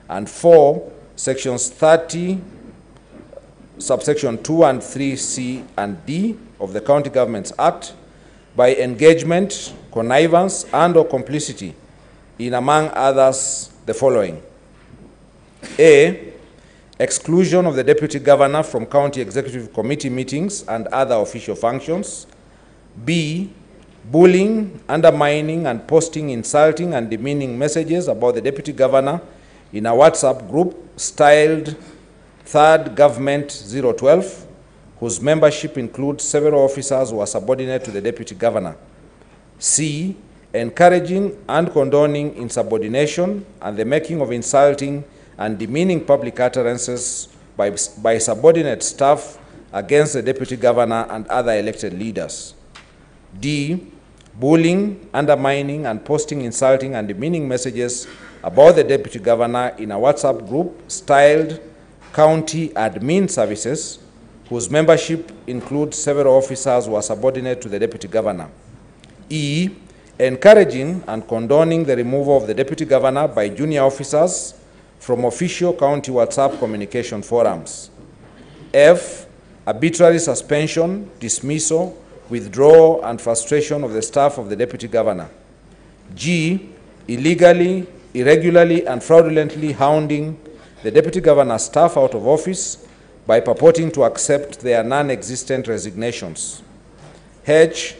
And 4, sections 30, subsection 2 and 3C and D of the County Governments Act by engagement, connivance, and or complicity in, among others, the following. A, exclusion of the Deputy Governor from County Executive Committee meetings and other official functions. B, bullying, undermining, and posting insulting and demeaning messages about the Deputy Governor in a WhatsApp group styled Third Government 012, whose membership includes several officers who are subordinate to the Deputy Governor. C, encouraging and condoning insubordination and the making of insulting and demeaning public utterances by subordinate staff against the Deputy Governor and other elected leaders. D, bullying, undermining, and posting insulting and demeaning messages about the Deputy Governor in a WhatsApp group styled County Admin Services, whose membership includes several officers who are subordinate to the Deputy Governor. E, encouraging and condoning the removal of the Deputy Governor by junior officers from official county WhatsApp communication forums. F, arbitrary suspension, dismissal, withdrawal, and frustration of the staff of the Deputy Governor. G, illegally, irregularly, and fraudulently hounding the Deputy Governor's staff out of office by purporting to accept their non-existent resignations. H,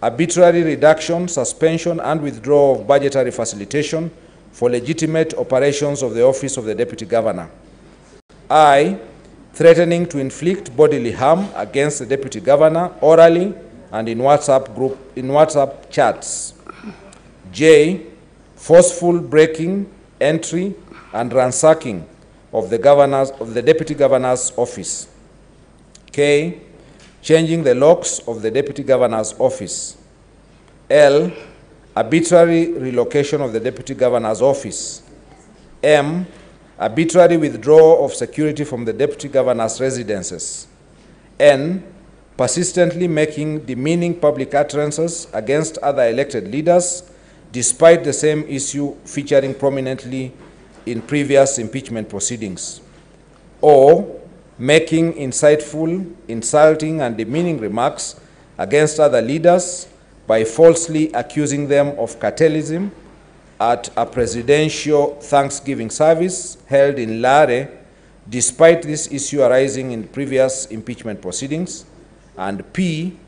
arbitrary reduction, suspension, and withdrawal of budgetary facilitation for legitimate operations of the office of the Deputy Governor. I, threatening to inflict bodily harm against the Deputy Governor orally and in WhatsApp chats. J, forceful breaking, entry, and ransacking of the Deputy Governor's office. K, changing the locks of the Deputy Governor's office. L, arbitrary relocation of the Deputy Governor's office. M, arbitrary withdrawal of security from the Deputy Governor's residences. N, persistently making demeaning public utterances against other elected leaders despite the same issue featuring prominently in previous impeachment proceedings. Or making insightful, insulting, and demeaning remarks against other leaders by falsely accusing them of cartelism at a presidential Thanksgiving service held in Lare, despite this issue arising in previous impeachment proceedings. And P,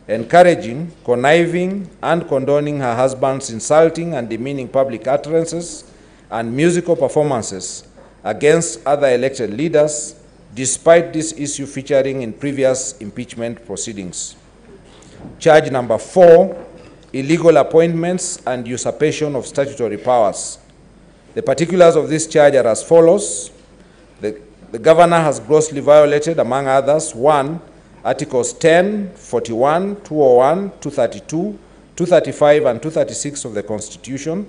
encouraging, conniving, and condoning her husband's insulting and demeaning public utterances and musical performances against other elected leaders, despite this issue featuring in previous impeachment proceedings. Charge number 4, illegal appointments and usurpation of statutory powers. The particulars of this charge are as follows. The governor has grossly violated, among others, 1, Articles 10, 41, 201, 232, 235, and 236 of the Constitution.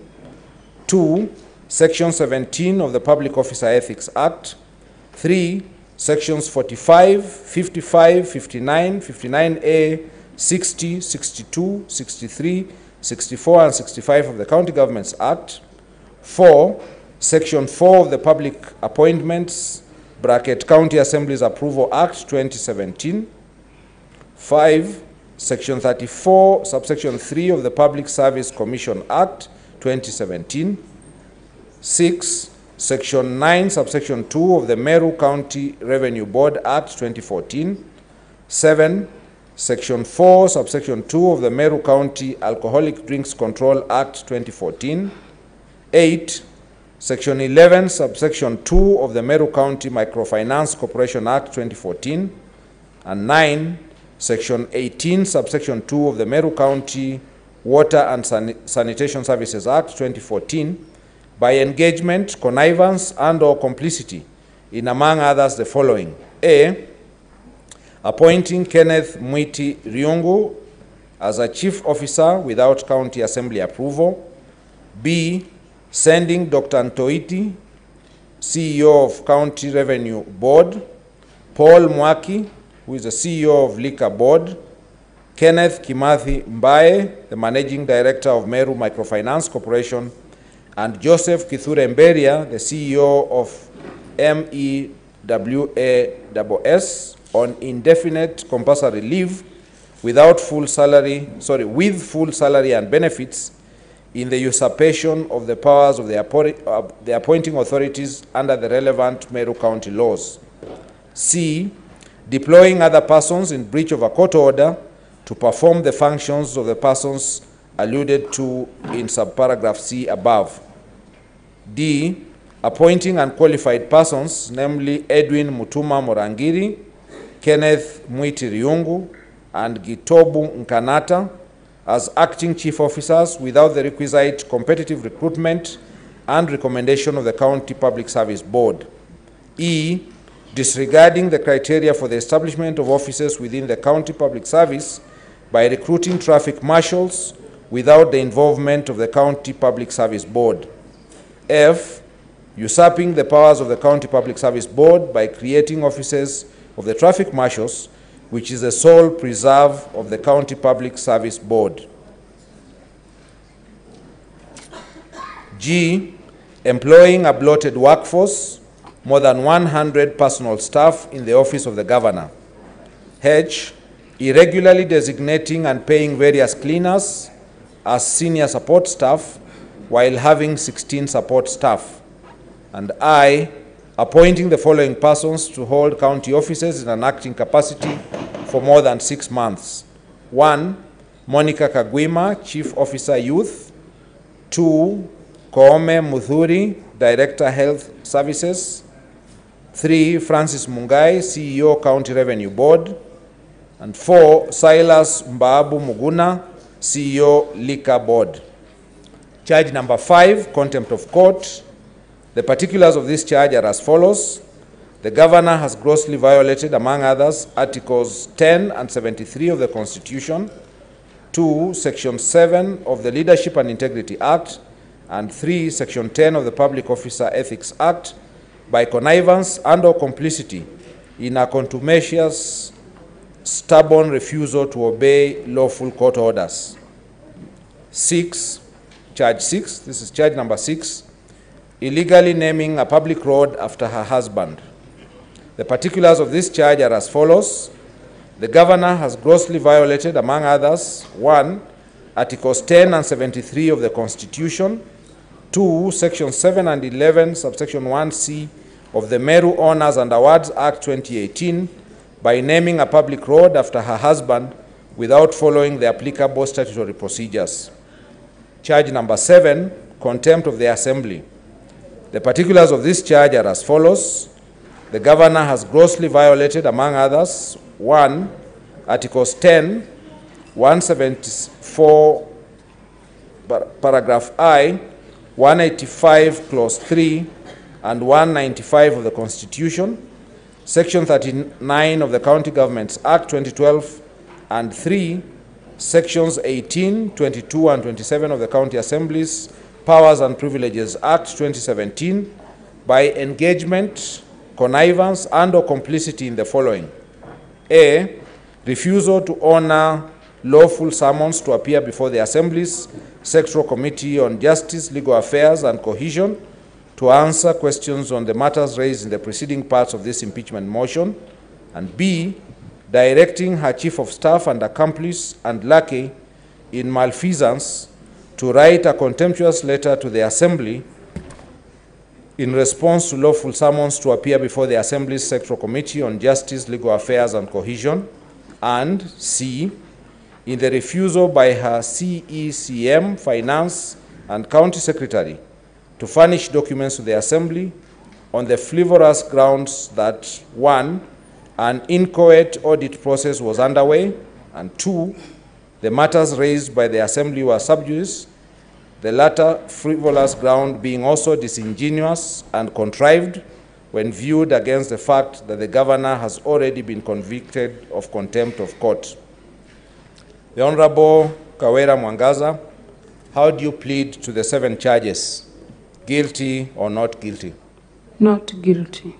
2, Section 17 of the Public Officer Ethics Act. 3, Sections 45, 55, 59, 59A, 60, 62, 63, 64, and 65 of the County Governments Act. 4, Section 4 of the Public Appointments, County Assemblies Approval Act 2017. 5, Section 34, subsection 3 of the Public Service Commission Act 2017. 6, Section 9, subsection 2 of the Meru County Revenue Board Act 2014. 7, Section 4, subsection 2 of the Meru County Alcoholic Drinks Control Act 2014. 8, Section 11, subsection 2 of the Meru County Microfinance Corporation Act 2014. And 9, Section 18, subsection 2 of the Meru County Water and Sanitation Services Act 2014, by engagement, connivance, and or complicity in, among others, the following. A, appointing Kenneth Mwiti Riungu as a chief officer without county assembly approval. B, sending Dr. Ntoiti, CEO of County Revenue Board, Paul Mwaki, who is the CEO of Liquor Board, Kenneth Kimathi Mbae, the Managing Director of Meru Microfinance Corporation, and Joseph Kithure Mberia, the CEO of MEWASS, on indefinite compulsory leave with full salary and benefits in the usurpation of the powers of the appointing authorities under the relevant Meru County laws. C, deploying other persons in breach of a court order to perform the functions of the persons alluded to in subparagraph C above. D, appointing unqualified persons, namely Edwin Mutuma Morangiri, Kenneth Mwiti Riungu, and Gitobu Nkanata, as acting chief officers without the requisite competitive recruitment and recommendation of the County Public Service Board. E, disregarding the criteria for the establishment of offices within the County Public Service by recruiting traffic marshals without the involvement of the County Public Service Board. F, usurping the powers of the County Public Service Board by creating offices of the traffic marshals, which is the sole preserve of the County Public Service Board. G, employing a bloated workforce, more than 100 personal staff in the office of the governor. H, irregularly designating and paying various cleaners as senior support staff while having 16 support staff. And I, appointing the following persons to hold county offices in an acting capacity for more than 6 months. 1, Monica Kagwima, Chief Officer Youth. 2, Koome Muthuri, Director Health Services. 3, Francis Mungai, CEO County Revenue Board. And 4, Silas Mbabu Muguna, CEO Liquor Board. Charge number 5, contempt of court. The particulars of this charge are as follows. The governor has grossly violated, among others, Articles 10 and 73 of the Constitution, 2, Section 7 of the Leadership and Integrity Act, and 3, Section 10 of the Public Officer Ethics Act, by connivance and/or complicity in a contumacious, stubborn refusal to obey lawful court orders. 6, charge 6, this is charge number 6, illegally naming a public road after her husband. The particulars of this charge are as follows. The governor has grossly violated, among others, 1, Articles 10 and 73 of the Constitution, 2, Section 7 and 11, subsection 1C of the Meru Honors and Awards Act 2018 by naming a public road after her husband without following the applicable statutory procedures. Charge number 7, contempt of the Assembly. The particulars of this charge are as follows. The governor has grossly violated, among others, 1, Articles 10, 174, paragraph I, 185, clause 3, and 195 of the Constitution, Section 39 of the County Governments Act 2012, and 3, Sections 18, 22, and 27 of the County Assemblies Powers and Privileges Act 2017 by engagement, connivance, and/or complicity in the following. A, refusal to honor lawful summons to appear before the Assembly's Sectoral Committee on Justice, Legal Affairs, and Cohesion to answer questions on the matters raised in the preceding parts of this impeachment motion. And B, directing her Chief of Staff and accomplice and lackey in malfeasance to write a contemptuous letter to the Assembly in response to lawful summons to appear before the Assembly's Sectoral Committee on Justice, Legal Affairs, and Cohesion. And C, in the refusal by her CECM, Finance, and County Secretary to furnish documents to the Assembly on the frivolous grounds that 1, an inchoate audit process was underway, and 2, the matters raised by the Assembly were sub judice, the latter frivolous ground being also disingenuous and contrived when viewed against the fact that the governor has already been convicted of contempt of court. The Honorable Kawira Mwangaza, how do you plead to the 7 charges? Guilty or not guilty? Not guilty.